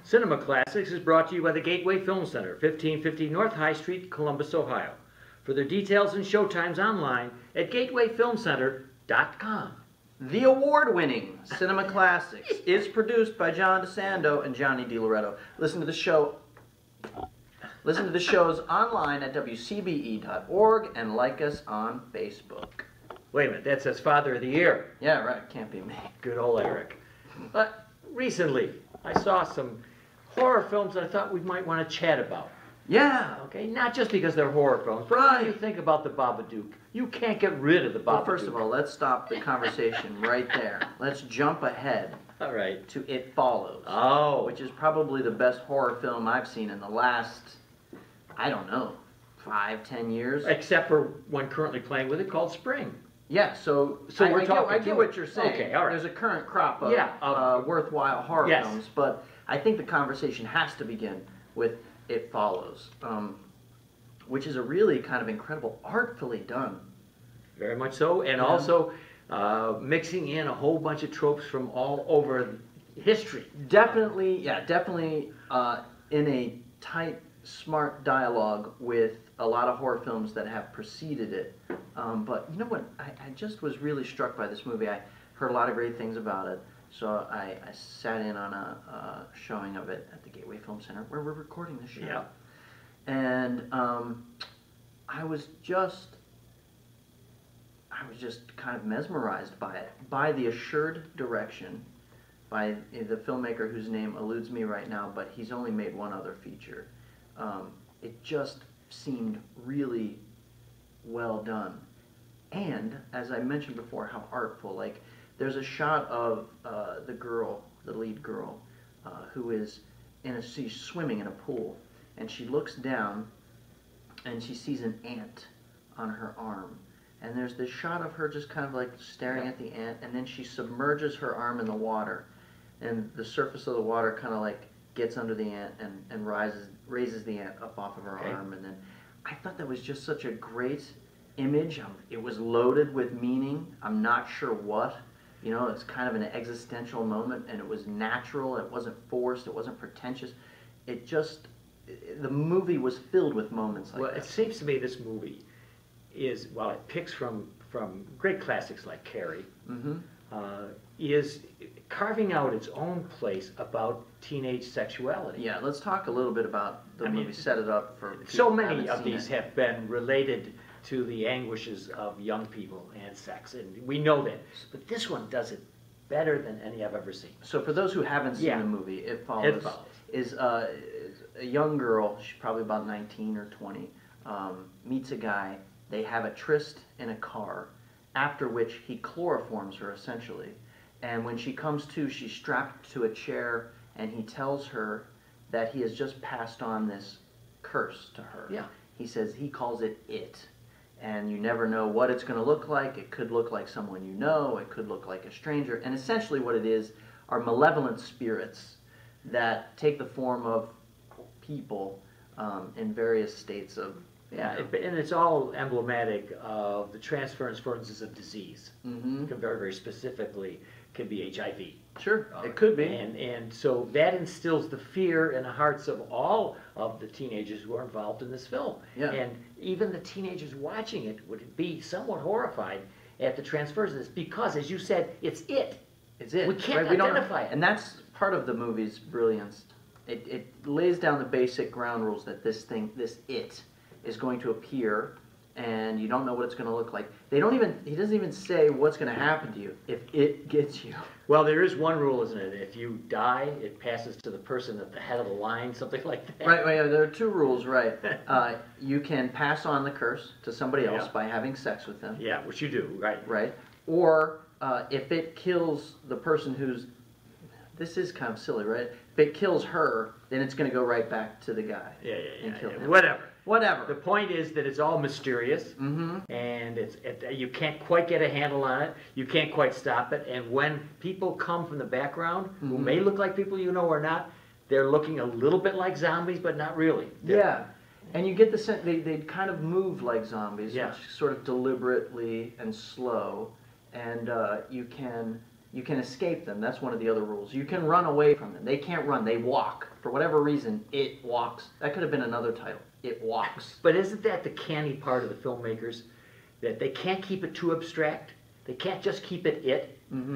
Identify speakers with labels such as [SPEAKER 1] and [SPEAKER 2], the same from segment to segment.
[SPEAKER 1] Cinema Classics is brought to you by the Gateway Film Center, 1550 North High Street, Columbus, Ohio. For their details and showtimes online at gatewayfilmcenter.com.
[SPEAKER 2] The award-winning Cinema Classics is produced by John DeSando and Johnny DiLoretto. Listen to the shows online at WCBE.org and like us on Facebook.
[SPEAKER 1] Wait a minute, that says Father of the Year.
[SPEAKER 2] Yeah, right. Can't be me.
[SPEAKER 1] Good old Eric. But recently, I saw some horror films that I thought we might want to chat about.
[SPEAKER 2] Yeah.
[SPEAKER 1] Okay, not just because they're horror films, but when you think about the Babadook, you can't get rid of the Babadook.
[SPEAKER 2] Well, first of all, let's stop the conversation right there. Let's jump ahead to It Follows.
[SPEAKER 1] Oh.
[SPEAKER 2] Which is probably the best horror film I've seen in the last, I don't know, 5-10 years.
[SPEAKER 1] Except for one currently playing with it called Spring.
[SPEAKER 2] Yeah, so I get what you're saying.
[SPEAKER 1] Okay, all right.
[SPEAKER 2] There's a current crop of worthwhile horror films, but I think the conversation has to begin with It Follows, which is a really kind of incredible, artfully done.
[SPEAKER 1] Very much so, and also mixing in a whole bunch of tropes from all over history.
[SPEAKER 2] Definitely in a tight, smart dialogue with a lot of horror films that have preceded it. But you know what? I just was really struck by this movie. I heard a lot of great things about it. So I sat in on a showing of it at the Gateway Film Center where we're recording this show.
[SPEAKER 1] Yeah.
[SPEAKER 2] And I was just kind of mesmerized by it, by the assured direction, by the filmmaker whose name eludes me right now, but he's only made one other feature. It just seemed really well done. And, as I mentioned before, how artful. Like, there's a shot of the girl, the lead girl, who is she's swimming in a pool, and she looks down, and she sees an ant on her arm. And there's this shot of her just kind of like staring at the ant, and then she submerges her arm in the water, and the surface of the water kind of like gets under the ant and raises the ant up off of her arm. And then I thought that was just such a great image. It was loaded with meaning. I'm not sure what. You know, it's kind of an existential moment, and it was natural. It wasn't forced. It wasn't pretentious. It just, the movie was filled with moments like that.
[SPEAKER 1] Well, it seems to me this movie is, while it picks from great classics like Carrie, is carving out its own place about teenage sexuality.
[SPEAKER 2] Yeah, let's talk a little bit about the movie, set it up for people
[SPEAKER 1] so
[SPEAKER 2] who
[SPEAKER 1] many
[SPEAKER 2] haven't
[SPEAKER 1] of
[SPEAKER 2] seen
[SPEAKER 1] these
[SPEAKER 2] it.
[SPEAKER 1] have been related to the anguishes of young people and sex, and we know that. But this one does it better than any I've ever seen.
[SPEAKER 2] So for those who haven't seen the movie, It Follows, is a young girl, she's probably about 19 or 20, meets a guy. They have a tryst in a car, after which he chloroforms her, essentially. And when she comes to, she's strapped to a chair, and he tells her that he has just passed on this curse to her.
[SPEAKER 1] Yeah.
[SPEAKER 2] He says, he calls it It. And you never know what it's going to look like. It could look like someone you know. It could look like a stranger. And essentially what it is are malevolent spirits that take the form of people in various states of...
[SPEAKER 1] and it's all emblematic of the transference, for instance, of disease. Very, very specifically, can be HIV.
[SPEAKER 2] Sure, it could be.
[SPEAKER 1] And so that instills the fear in the hearts of all of the teenagers who are involved in this film.
[SPEAKER 2] Yeah.
[SPEAKER 1] And even the teenagers watching it would be somewhat horrified at the transfers of this because, as you said, it's it.
[SPEAKER 2] It's it.
[SPEAKER 1] We can't identify it.
[SPEAKER 2] And that's part of the movie's brilliance. It lays down the basic ground rules that this it, is going to appear, and you don't know what it's going to look like. He doesn't even say what's going to happen to you if it gets you.
[SPEAKER 1] Well, there is one rule, isn't it? If you die, it passes to the person at the head of the line, something like that.
[SPEAKER 2] Right, there are two rules, right. You can pass on the curse to somebody else by having sex with them.
[SPEAKER 1] Yeah, which you do, right.
[SPEAKER 2] Right. Or if it kills the person who's, this is kind of silly, right? If it kills her, then it's going to go right back to the guy. And kill him. Whatever.
[SPEAKER 1] The point is that it's all mysterious, and you can't quite get a handle on it. You can't quite stop it. And when people come from the background, who may look like people you know or not, they're looking a little bit like zombies, but not really.
[SPEAKER 2] And you get the sense they kind of move like zombies, sort of deliberately and slow. And you can You can escape them. That's one of the other rules. You can run away from them. They can't run. They walk. For whatever reason, it walks. That could have been another title. It walks.
[SPEAKER 1] But isn't that the canny part of the filmmakers? That they can't keep it too abstract. They can't just keep it.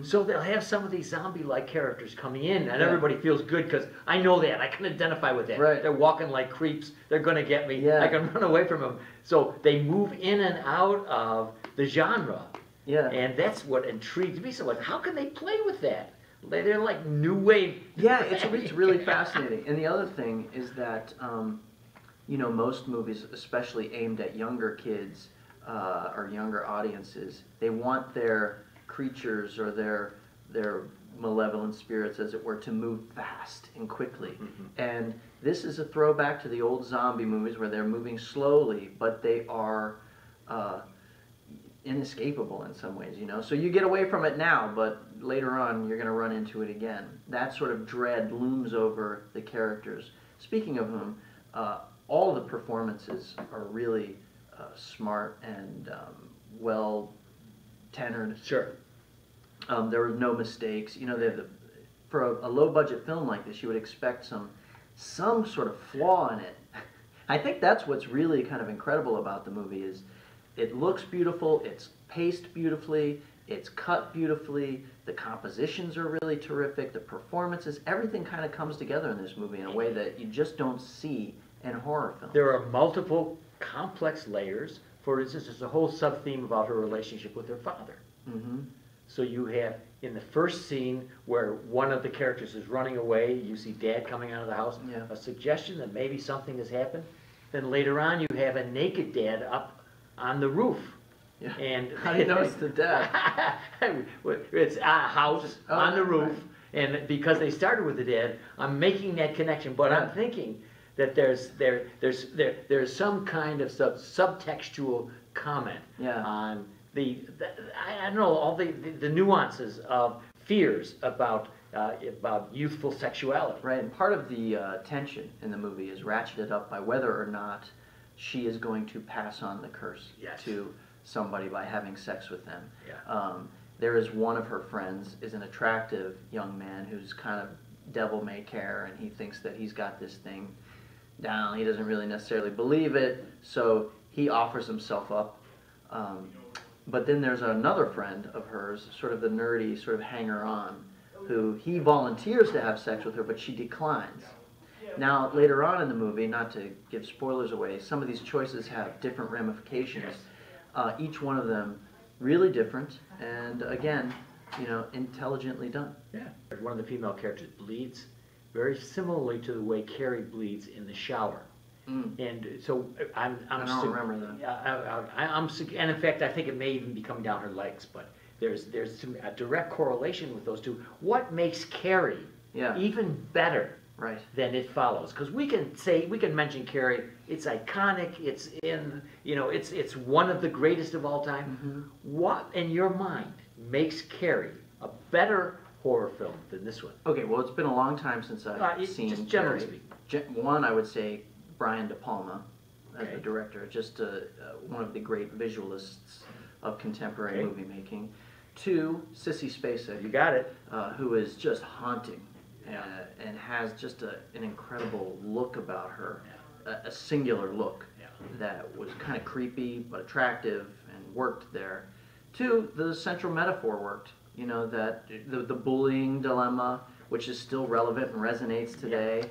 [SPEAKER 1] So they'll have some of these zombie-like characters coming in, and everybody feels good because I know that. I can identify with that.
[SPEAKER 2] Right.
[SPEAKER 1] They're walking like creeps. They're going to get me.
[SPEAKER 2] Yeah.
[SPEAKER 1] I can run away from them. So they move in and out of the genre.
[SPEAKER 2] Yeah.
[SPEAKER 1] And that's what intrigued me so much. How can they play with that? They're like new wave.
[SPEAKER 2] Yeah, it's really fascinating. And the other thing is that, you know, most movies, especially aimed at younger kids or younger audiences, they want their creatures or their malevolent spirits, as it were, to move fast and quickly. And this is a throwback to the old zombie movies where they're moving slowly, but they are inescapable in some ways, you know. So you get away from it now, but later on you're going to run into it again. That sort of dread looms over the characters. Speaking of whom, all the performances are really smart and well tenored.
[SPEAKER 1] Sure.
[SPEAKER 2] There were no mistakes. You know, for a low-budget film like this, you would expect some sort of flaw in it. I think that's what's really kind of incredible about the movie is it looks beautiful, it's paced beautifully, it's cut beautifully, the compositions are really terrific, the performances, everything kind of comes together in this movie in a way that you just don't see in horror films.
[SPEAKER 1] There are multiple complex layers. For instance, there's a whole sub-theme about her relationship with her father. So you have, in the first scene where one of the characters is running away, you see Dad coming out of the house, a suggestion that maybe something has happened. Then later on you have a naked Dad up on the roof.
[SPEAKER 2] Yeah.
[SPEAKER 1] And
[SPEAKER 2] how do you know it's the Dad?
[SPEAKER 1] It's a house on the roof.
[SPEAKER 2] Right.
[SPEAKER 1] And because they started with the Dad, I'm making that connection, but I'm thinking that there's some kind of subtextual comment on I don't know, all the nuances of fears about youthful sexuality.
[SPEAKER 2] Right, and part of the tension in the movie is ratcheted up by whether or not she is going to pass on the curse to somebody by having sex with them. There is one of her friends is an attractive young man who's kind of devil may care, and he thinks that he's got this thing down. He doesn't really necessarily believe it, so he offers himself up. But then there's another friend of hers, sort of the nerdy, sort of hanger-on, who he volunteers to have sex with her, but she declines. Now, later on in the movie, not to give spoilers away, some of these choices have different ramifications. Each one of them really different, and again, you know, intelligently done.
[SPEAKER 1] Yeah. One of the female characters bleeds very similarly to the way Carrie bleeds in the shower. And so I
[SPEAKER 2] don't remember that.
[SPEAKER 1] And in fact, I think it may even be coming down her legs. But there's a direct correlation with those two. What makes Carrie even better than It Follows? Because we can mention Carrie. It's iconic. It's it's one of the greatest of all time. What in your mind makes Carrie a better horror film than this one?
[SPEAKER 2] Okay, well, it's been a long time since I've seen
[SPEAKER 1] just generally
[SPEAKER 2] Carrie.
[SPEAKER 1] speaking.
[SPEAKER 2] One, I would say Brian De Palma as the director, just one of the great visualists of contemporary movie making. Two, Sissy Spacek.
[SPEAKER 1] You got it.
[SPEAKER 2] Who is just haunting and has just an incredible look about her, a singular look that was kind of creepy but attractive and worked there. Two, the central metaphor worked. You know, that the bullying dilemma, which is still relevant and resonates today.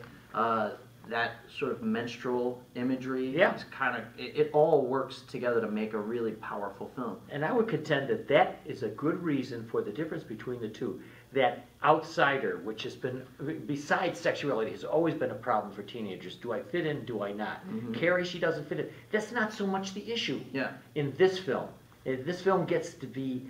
[SPEAKER 2] That sort of menstrual imagery, it's kind of, it all works together to make a really powerful film.
[SPEAKER 1] And I would contend that that is a good reason for the difference between the two. That outsider, which has been, besides sexuality, has always been a problem for teenagers. Do I fit in? Do I not? Carrie, she doesn't fit in. That's not so much the issue in this film. This film gets to be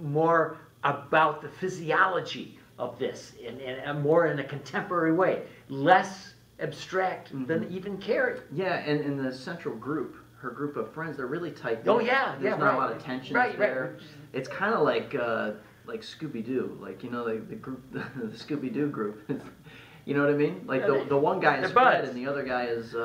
[SPEAKER 1] more about the physiology of this, and more in a contemporary way, less abstract than even Carrie.
[SPEAKER 2] Yeah, and in the central group, her group of friends, they're really tight.
[SPEAKER 1] Oh yeah,
[SPEAKER 2] there's not a lot of tension there. It's kind of like Scooby-Doo, like, you know, the group, the Scooby-Doo group. You know what I mean? Like the one guy is Fred and the other guy is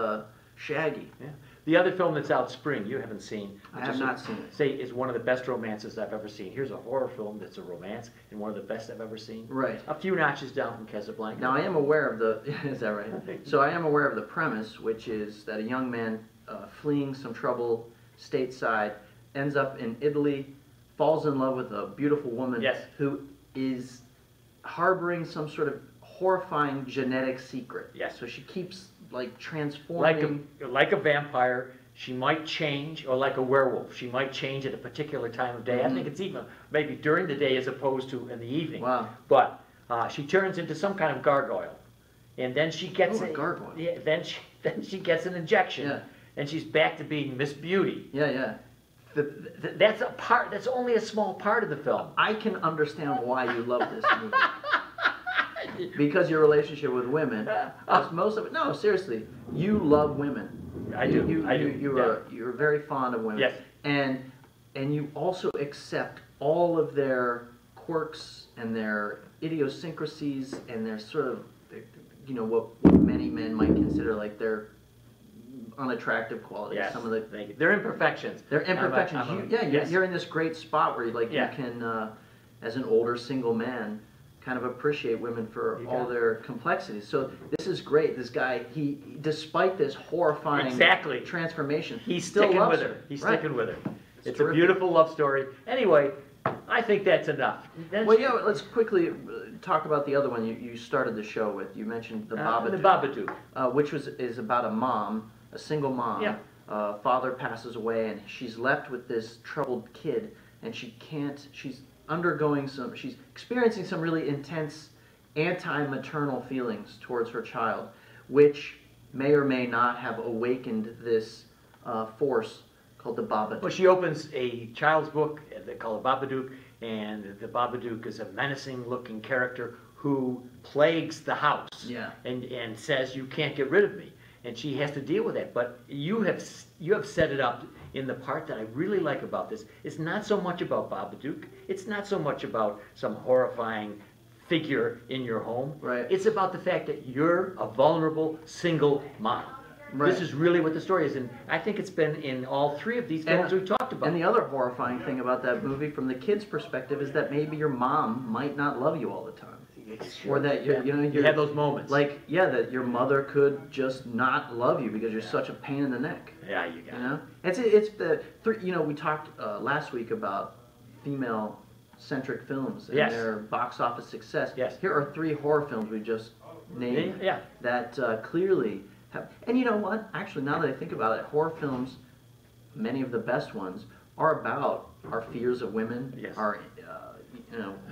[SPEAKER 2] Shaggy.
[SPEAKER 1] Yeah. The other film that's out, Spring, you haven't seen.
[SPEAKER 2] I have not seen it.
[SPEAKER 1] Say is one of the best romances I've ever seen. Here's a horror film that's a romance and one of the best I've ever seen.
[SPEAKER 2] Right.
[SPEAKER 1] A few notches down from Casablanca.
[SPEAKER 2] Now I am aware of the, is that right? So I am aware of the premise, which is that a young man fleeing some trouble stateside ends up in Italy, falls in love with a beautiful woman
[SPEAKER 1] Yes.
[SPEAKER 2] who is harboring some sort of horrifying genetic secret.
[SPEAKER 1] Yes.
[SPEAKER 2] So she keeps like transforming.
[SPEAKER 1] Like a vampire, she might change, or like a werewolf, she might change at a particular time of day. I think it's even maybe during the day as opposed to in the evening.
[SPEAKER 2] Wow.
[SPEAKER 1] But she turns into some kind of gargoyle, and then she gets
[SPEAKER 2] a gargoyle.
[SPEAKER 1] Yeah, then she gets an injection,
[SPEAKER 2] Yeah.
[SPEAKER 1] and she's back to being Miss Beauty.
[SPEAKER 2] Yeah, yeah.
[SPEAKER 1] That's a part. That's only a small part of the film.
[SPEAKER 2] I can understand why you love this movie. Because your relationship with women, that's most of it. No, seriously, you love women.
[SPEAKER 1] I do. I do.
[SPEAKER 2] You're very fond of women.
[SPEAKER 1] Yes.
[SPEAKER 2] And you also accept all of their quirks and their idiosyncrasies and their sort of, you know, what many men might consider like their unattractive qualities.
[SPEAKER 1] Yes.
[SPEAKER 2] Some of the
[SPEAKER 1] They're imperfections.
[SPEAKER 2] They're imperfections. You're in this great spot where you
[SPEAKER 1] Yeah.
[SPEAKER 2] can, as an older single man, kind of appreciate women for all their complexities. So this is great. This guy, he despite this horrifying transformation,
[SPEAKER 1] he's still
[SPEAKER 2] sticking
[SPEAKER 1] with her. He's
[SPEAKER 2] Right.
[SPEAKER 1] sticking with her. It's
[SPEAKER 2] terrific.
[SPEAKER 1] a beautiful love story. Anyway, I think that's enough.
[SPEAKER 2] Well, yeah. Let's quickly talk about the other one you started the show with. You mentioned the Babadook.
[SPEAKER 1] The Babadook.
[SPEAKER 2] Which is about a mom, a single mom.
[SPEAKER 1] Yeah.
[SPEAKER 2] Father passes away, and she's left with this troubled kid, and she's she's experiencing some really intense anti-maternal feelings towards her child, which may or may not have awakened this force called the Babadook.
[SPEAKER 1] Well, she opens a child's book, they call it Babadook, and the Babadook is a menacing-looking character who plagues the house.
[SPEAKER 2] Yeah.
[SPEAKER 1] And says, you can't get rid of me. And she has to deal with that. But you have set it up in the part that I really like about this. It's not so much about Babadook. It's not so much about some horrifying figure in your home.
[SPEAKER 2] Right.
[SPEAKER 1] It's about the fact that you're a vulnerable single mom.
[SPEAKER 2] Right.
[SPEAKER 1] This is really what the story is, and I think it's been in all three of these films we've talked about.
[SPEAKER 2] And the other horrifying thing about that movie, from the kid's perspective, is that maybe your mom might not love you all the time. Or that you
[SPEAKER 1] have those moments.
[SPEAKER 2] Like, yeah, that your mother could just not love you because you're such a pain in the neck.
[SPEAKER 1] Yeah, you got
[SPEAKER 2] it. It's the we talked last week about female-centric films and their box office success.
[SPEAKER 1] Yes.
[SPEAKER 2] Here are 3 horror films we just named that clearly have. And you know what? Actually, now that I think about it, horror films, many of the best ones, are about our fears of women, our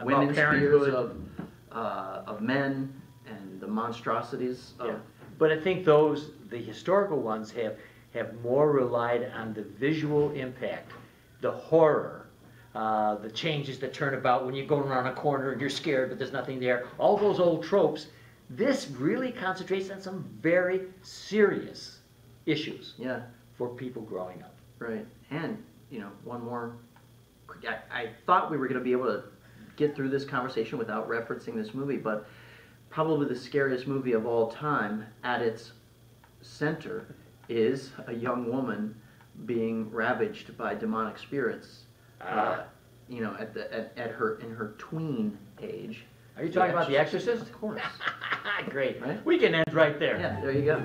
[SPEAKER 2] women's fears of men, and the monstrosities of.
[SPEAKER 1] But I think the historical ones have more relied on the visual impact, the horror, the changes that turn about when you go around a corner and you're scared but there's nothing there, all those old tropes. This really concentrates on some very serious issues for people growing up.
[SPEAKER 2] Right. And, one more. I thought we were going to be able to get through this conversation without referencing this movie, but probably the scariest movie of all time at its center is a young woman being ravaged by demonic spirits. In her tween age.
[SPEAKER 1] Are you talking about The Exorcist?
[SPEAKER 2] Of course.
[SPEAKER 1] Great.
[SPEAKER 2] Right?
[SPEAKER 1] We can end right there.
[SPEAKER 2] Yeah, there you go.